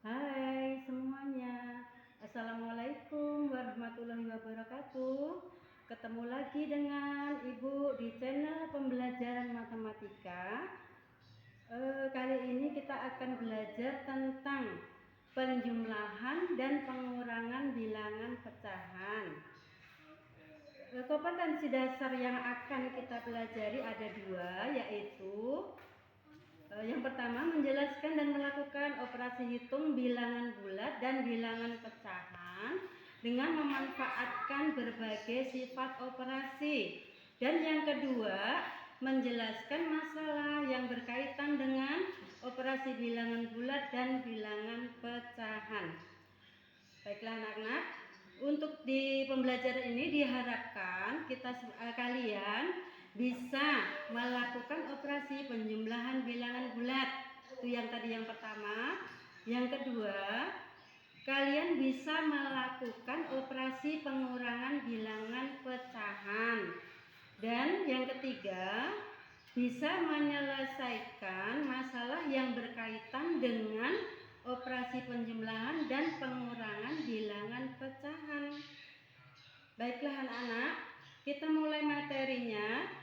Hai semuanya, Assalamualaikum warahmatullahi wabarakatuh. Ketemu lagi dengan Ibu di channel pembelajaran matematika. Kali ini kita akan belajar tentang penjumlahan dan pengurangan bilangan pecahan. Kompetensi dasar yang akan kita pelajari ada dua, yaitu yang pertama, menjelaskan dan melakukan operasi hitung bilangan bulat dan bilangan pecahan dengan memanfaatkan berbagai sifat operasi. Dan yang kedua, menjelaskan masalah yang berkaitan dengan operasi bilangan bulat dan bilangan pecahan. Baiklah anak-anak, untuk di pembelajaran ini diharapkan kalian bisa melakukan operasi penjumlahan bilangan bulat. Itu yang tadi yang pertama. Yang kedua, kalian bisa melakukan operasi pengurangan bilangan pecahan. Dan yang ketiga, bisa menyelesaikan masalah yang berkaitan dengan operasi penjumlahan dan pengurangan bilangan pecahan. Baiklah anak-anak, kita mulai materinya,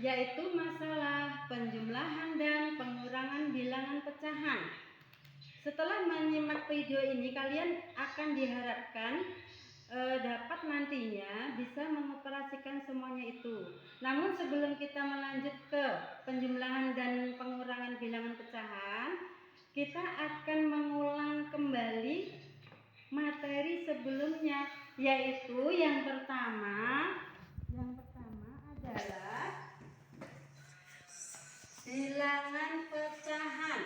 yaitu masalah penjumlahan dan pengurangan bilangan pecahan. Setelah menyimak video ini, kalian akan diharapkan dapat nantinya bisa mengoperasikan semuanya itu. Namun sebelum kita melanjut ke penjumlahan dan pengurangan bilangan pecahan, kita akan mengulang kembali materi sebelumnya, yaitu yang pertama adalah bilangan pecahan.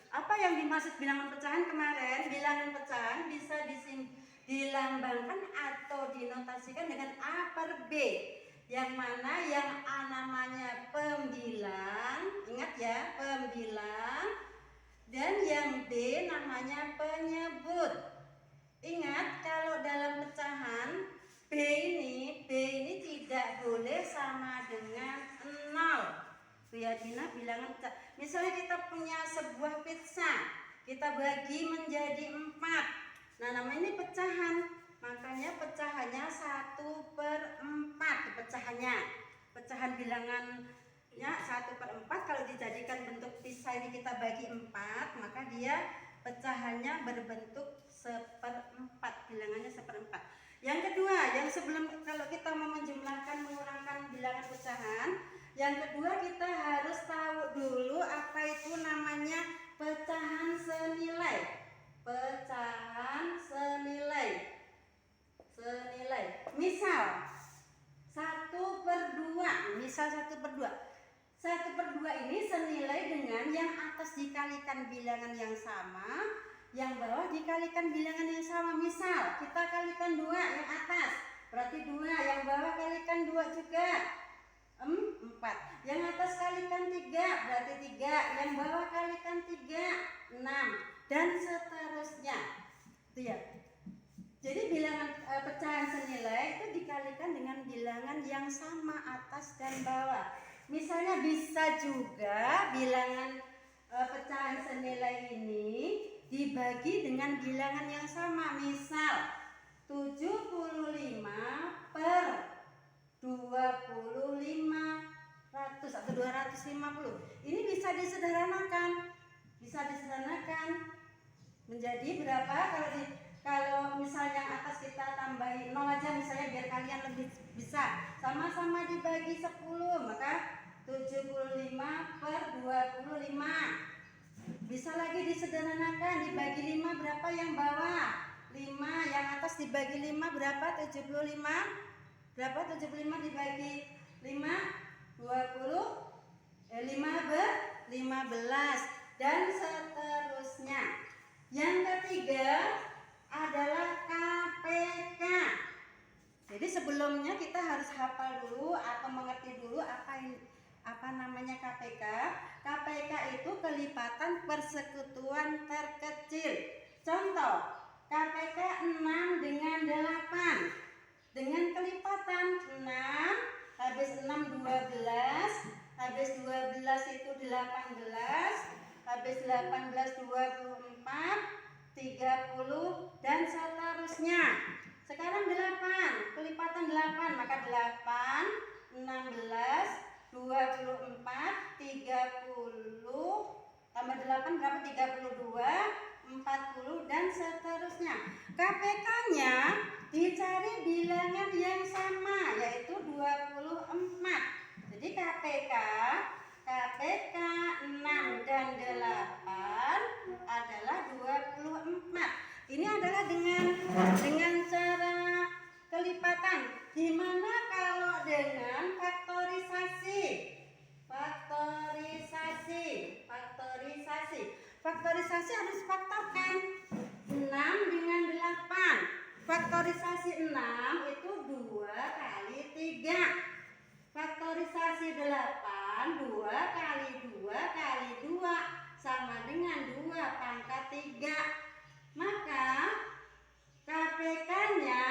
Apa yang dimaksud bilangan pecahan kemarin? Bilangan pecahan bisa dilambangkan atau dinotasikan dengan A per B, yang mana yang A namanya pembilang, ingat ya, pembilang, dan yang B namanya penyebut. Ingat, kalau dalam pecahan B ini tidak boleh sama dengan 0. Ya, bilangan pecah. Misalnya kita punya sebuah pizza, kita bagi menjadi 4. Nah, namanya ini pecahan. Makanya pecahannya 1/4 pecahannya. Pecahan bilangannya 1/4. Kalau dijadikan bentuk pizza ini kita bagi 4, maka dia pecahannya berbentuk 1/4, bilangannya 1/4. Yang kedua, yang sebelum kalau kita mau menjumlahkan mengurangkan bilangan pecahan, yang kedua kita harus tahu dulu apa itu namanya pecahan senilai. Pecahan senilai. Misal 1/2. Misal 1/2. 1/2 ini senilai dengan yang atas dikalikan bilangan yang sama, yang bawah dikalikan bilangan yang sama. Misal kita kalikan 2 yang atas, berarti 2, yang bawah kalikan 2 juga, 4. Yang atas kalikan 3, berarti 3, yang bawah kalikan 3, 6, dan seterusnya. Itu ya. Jadi bilangan pecahan senilai itu dikalikan dengan bilangan yang sama atas dan bawah. Misalnya bisa juga bilangan pecahan senilai ini dibagi dengan bilangan yang sama. Misal 75 per 2500 atau 250. Ini bisa disederhanakan. Menjadi berapa? Kalau misalnya yang atas kita tambahin 0 aja misalnya, biar kalian lebih bisa. Sama-sama dibagi 10, maka 75 per 25. Bisa lagi disederhanakan, dibagi 5 berapa yang bawah? 5, yang atas dibagi 5 berapa? 75. Berapa 75 dibagi 5? 20. 15 dan seterusnya. Yang ketiga adalah KPK. Jadi sebelumnya kita harus hafal dulu atau mengerti dulu apa namanya KPK. KPK itu kelipatan persekutuan terkecil. Contoh, KPK 6 dengan 8. Dengan kelipatan 6 habis 6 12, habis 18, habis 18 24, 30 dan seterusnya. Sekarang 8, kelipatan 8, maka 8, 16, 24, 30, tambah 8 berapa? 32, 40 dan seterusnya. KPK-nya dicari bilangan yang sama, yaitu 24. Jadi KPK 6 dan 8 adalah 24. Ini adalah dengan cara kelipatan. Gimana kalau dengan faktorisasi? Faktorisasi harus faktorkan 6 dengan 8. Faktorisasi 6 itu 2 kali 3. Faktorisasi 8 2 kali 2 kali 2 sama dengan 2 pangkat 3. Maka KPK-nya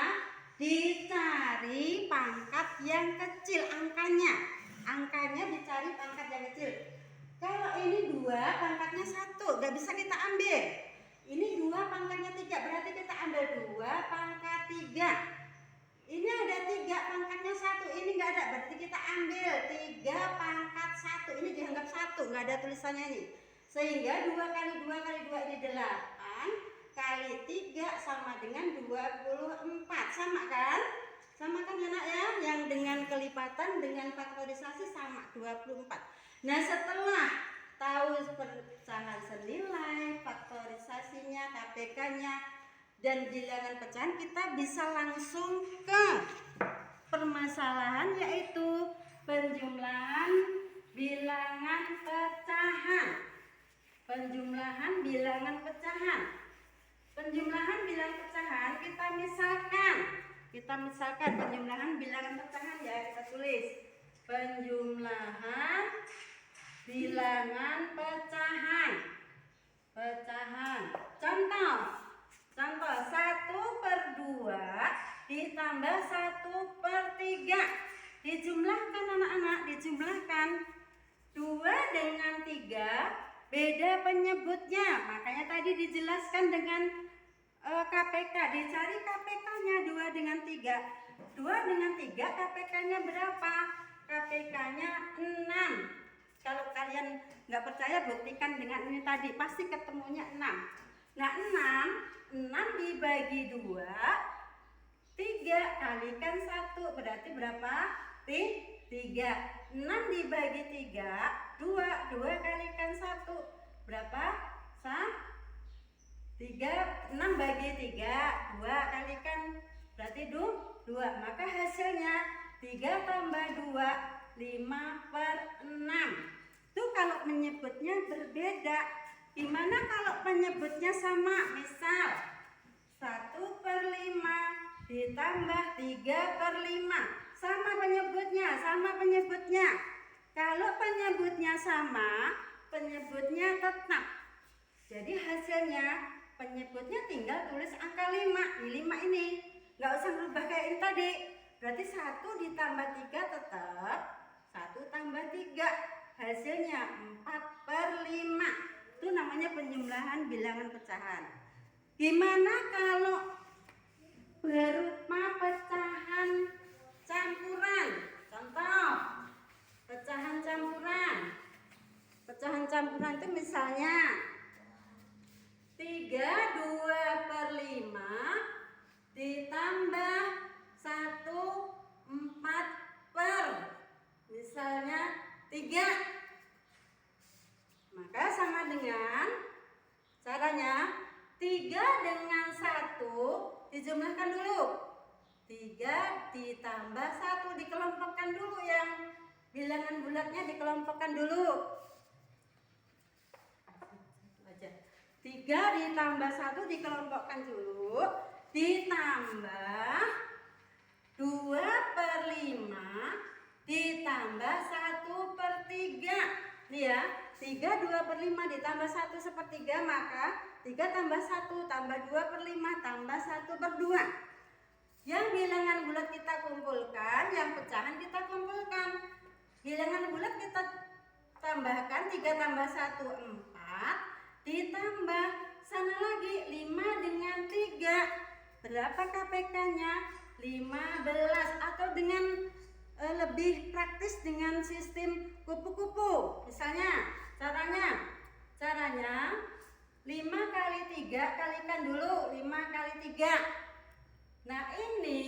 dicari pangkat yang kecil, angkanya dicari pangkat yang kecil. Kalau ini 2 pangkatnya 1, gak bisa kita ambil. Ini 2 pangkatnya 3, berarti kita ambil 2 pangkat 3. Ini ada 3 pangkatnya 1, ini gak ada, berarti kita ambil 3 pangkat 1. Ini dianggap 1, gak ada tulisannya ini. Sehingga 2 kali 2 kali 2 ini 8 kali 3 sama dengan 24. Sama kan? Sama kan anak ya? Yang dengan kelipatan dengan faktorisasi sama 24. Nah, setelah tahu pecahan senilai, faktorisasinya, KPK-nya dan bilangan pecahan, kita bisa langsung ke permasalahan, yaitu penjumlahan bilangan pecahan. Penjumlahan bilangan pecahan kita misalkan penjumlahan bilangan pecahan ya, kita tulis penjumlahan bilangan pecahan. Contoh 1/2 ditambah 1/3. Dijumlahkan anak-anak, dijumlahkan 2 dengan 3 beda penyebutnya. Makanya tadi dijelaskan dengan KPK, dicari KPK-nya 2 dengan 3. 2 dengan 3 KPK-nya berapa? KPK-nya 6. Kalau kalian nggak percaya, buktikan dengan ini tadi, pasti ketemunya 6. Nah, 6 dibagi 2, 3 kalikan 1, berarti berapa? 3. 6 dibagi 3, 2 kalikan 1, berapa? 3. 6 bagi 3, 2 kalikan, berarti 2. Maka hasilnya 3 tambah 2, 5/6. Itu kalau menyebutnya berbeda. Gimana kalau penyebutnya sama? Misal 1/5 ditambah 3/5. Sama penyebutnya. Kalau penyebutnya sama, penyebutnya tetap. Jadi hasilnya penyebutnya tinggal tulis angka 5. Di 5 ini nggak usah berubah kayak ini tadi. Berarti 1 ditambah 3 tetap 1 tambah 3. Hasilnya 4/5. Itu namanya penjumlahan bilangan pecahan. Gimana kalau berupa pecahan campuran? Contoh pecahan campuran itu misalnya 3/2/5 ditambah 1/4 misalnya 3. Maka sama dengan caranya 3 dengan 1 dijumlahkan dulu. 3 ditambah 1 dikelompokkan dulu, yang bilangan bulatnya dikelompokkan dulu. 3 ditambah 1 dikelompokkan dulu, ditambah 2/5 ditambah 1/3. Nih ya, 3 2/5 ditambah 1/3, maka 3 tambah 1 tambah 2/5 tambah 1/2. Yang bilangan bulat kita kumpulkan, yang pecahan kita kumpulkan. Bilangan bulat kita tambahkan 3 tambah 1 4, ditambah sana lagi 5 dengan 3. Berapa KPK-nya? 15. Atau dengan lebih praktis dengan sistem kupu-kupu. Misalnya caranya 5 kali 3 kalikan dulu 5 kali 3. Nah ini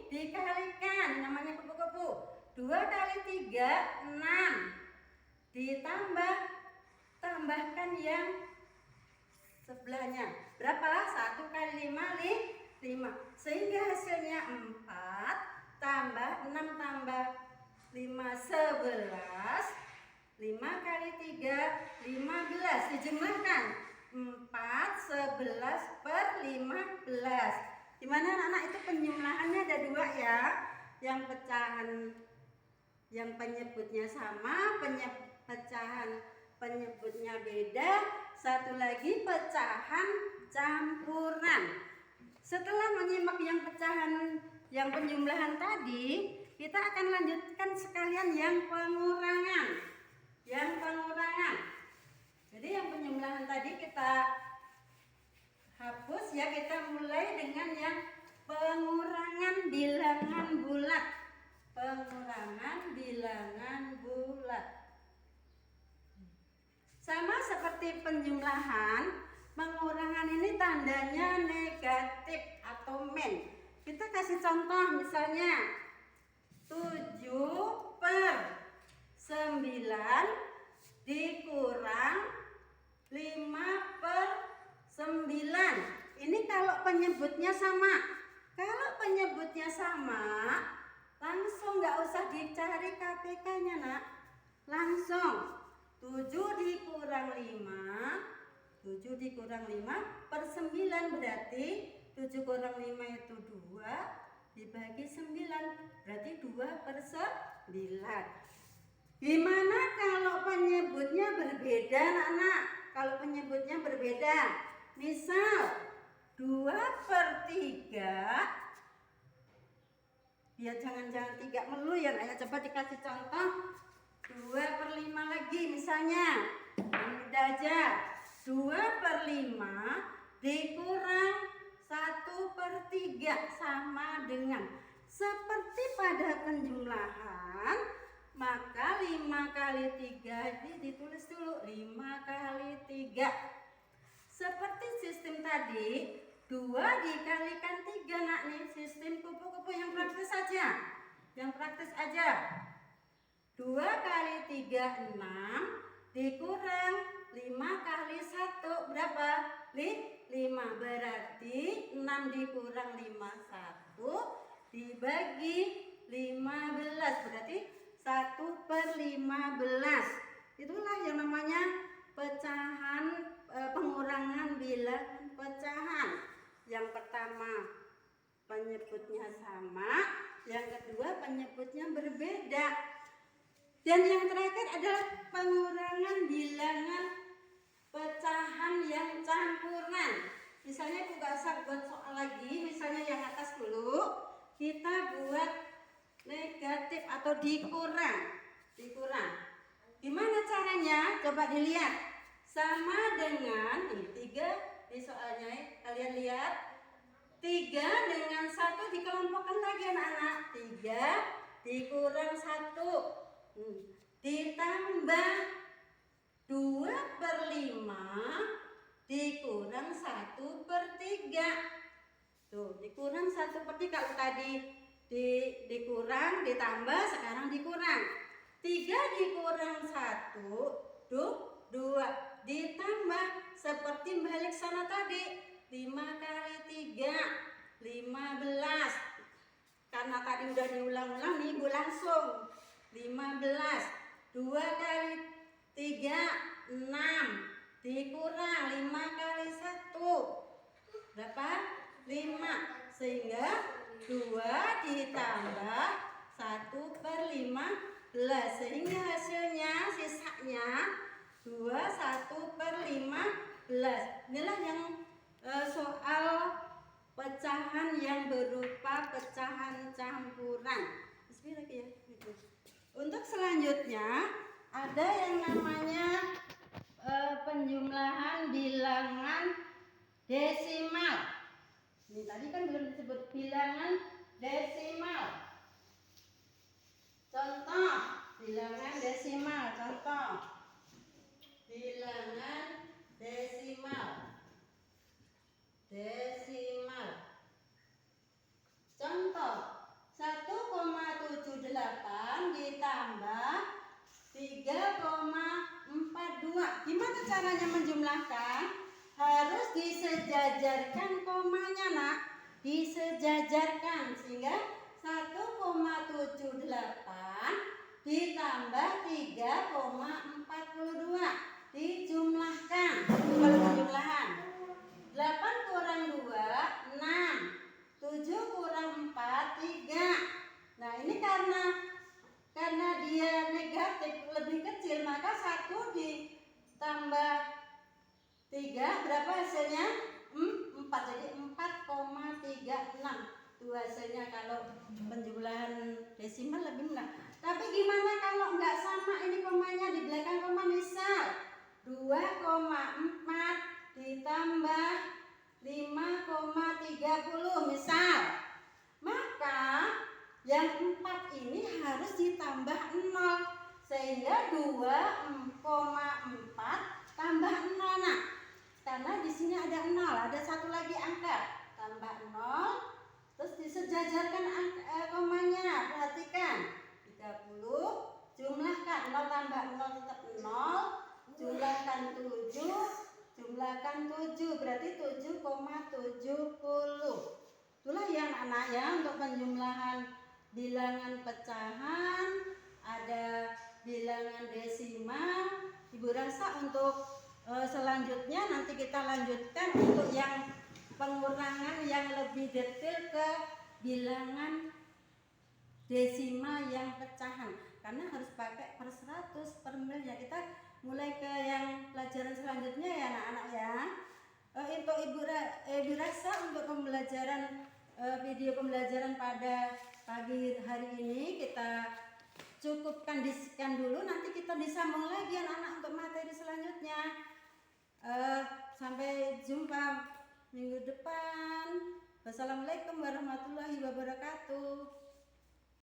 dikalikan, namanya kupu-kupu. 2 kali 3 6. Tambahkan yang sebelahnya. Berapa? 1 kali 5 sehingga hasilnya 4 tambah 6 tambah 5 11. 5 kali 3 15. Dijumlahkan 4 11 per 15. Gimana anak-anak? Itu penjumlahannya ada 2 ya. Yang penyebutnya sama, penyebutnya beda. Satu lagi pecahan campuran. Setelah menyimak yang penjumlahan tadi, kita akan lanjutkan sekalian yang pengurangan. Jadi yang penjumlahan tadi kita hapus ya, kita mulai dengan yang pengurangan bilangan bulat. Sama seperti penjumlahan, pengurangan ini tandanya negatif atau men. Kita kasih contoh misalnya 7 per 9 dikurang 5 per 9. Ini kalau penyebutnya sama. Kalau penyebutnya sama, langsung nggak usah dicari KPK-nya nak. Langsung 7 dikurang 5 per 9 berarti 7 kurang 5 itu 2 dibagi 9 berarti 2 per 9. Gimana kalau penyebutnya berbeda anak-anak? Kalau penyebutnya berbeda, misal 2 per 3, ya jangan 3 melulu ya. Ayo coba dikasih contoh 2 per 5 lagi misalnya. Mudah aja. 2 per 5 dikurang 1 per 3 sama dengan. Seperti pada penjumlahan, maka 5 kali 3 ini ditulis dulu 5 kali 3. Seperti sistem tadi, 2 dikalikan 3 nak nih, sistem kupu-kupu yang praktis aja. 2 kali 3 6 dikurang 5 kali 1 berapa? 5. Berarti 6 dikurang 5 1 dibagi 15 berarti 1 per 15. Itulah yang namanya pecahan, pengurangan bilangan pecahan. Yang pertama penyebutnya sama, yang kedua penyebutnya berbeda, dan yang terakhir adalah pengurangan bilangan pecahan yang campuran. Misalnya aku gak usah buat soal lagi, misalnya yang atas dulu kita buat negatif atau dikurang. Gimana caranya? Coba dilihat. Sama dengan ini 3 di soalnya, kalian lihat 3 dengan 1 dikelompokkan lagi anak-anak. 3 dikurang 1 ditambah 2 per 5 dikurang 1 per 3. Tuh, dikurang 1 per 3. Kalau tadi dikurang, ditambah, sekarang dikurang. 3 dikurang 1 2 ditambah seperti balik sana tadi 5 kali 3 15. Karena tadi udah diulang-ulang nih, ibu langsung 15. 2 kali 3 6 dikurang 5 kali 1 berapa? 5. Sehingga 2 ditambah 1 per 15 sehingga hasilnya sisanya 2 1 per 15. Inilah yang soal pecahan yang berupa pecahan campuran. Bismillah ya. Untuk selanjutnya ada yang namanya Tadi kan belum disebut bilangan desimal. Contoh bilangan desimal. Contoh bilangan desimal. Contoh 1,78 ditambah 3,42. Gimana caranya menjumlahkan? Harus disejajarkan komanya, Nak. Disejajarkan sehingga 1,78 ditambah 3,42 dijumlahkan. Kalau penjumlahan 8 kurang 2 6, 7 kurang 4 3. Nah ini karena dia negatif lebih kecil, maka 1 ditambah 3 berapa hasilnya? 4. Jadi 4,36 itu hasilnya kalau penjumlahan desimal lebih mudah. Tapi gimana kalau nggak sama ini komanya, di belakang koma? Misal 2,4 ditambah 5,30 misal, maka yang 4 ini harus ditambah 0 sehingga 2,4 tambah 0. Nah, karena di sini ada 0, ada satu lagi angka tambah 0, terus disejajarkan komanya. Perhatikan 30, jumlahkan 0 tambah 0 tetap 0, jumlahkan 7 berarti 7,70. Itulah yang anak ya untuk penjumlahan bilangan pecahan, ada bilangan desimal. Ibu rasa untuk selanjutnya nanti kita lanjutkan untuk yang pengurangan yang lebih detail ke bilangan desimal yang pecahan, karena harus pakai per 100 per mil ya. Kita mulai ke yang pelajaran selanjutnya ya anak-anak ya. Untuk ibu rasa untuk pembelajaran video pembelajaran pada pagi hari ini kita cukupkan di sekian dulu. Nanti kita disambung lagi anak-anak untuk materi selanjutnya. Sampai jumpa minggu depan. Wassalamualaikum warahmatullahi wabarakatuh.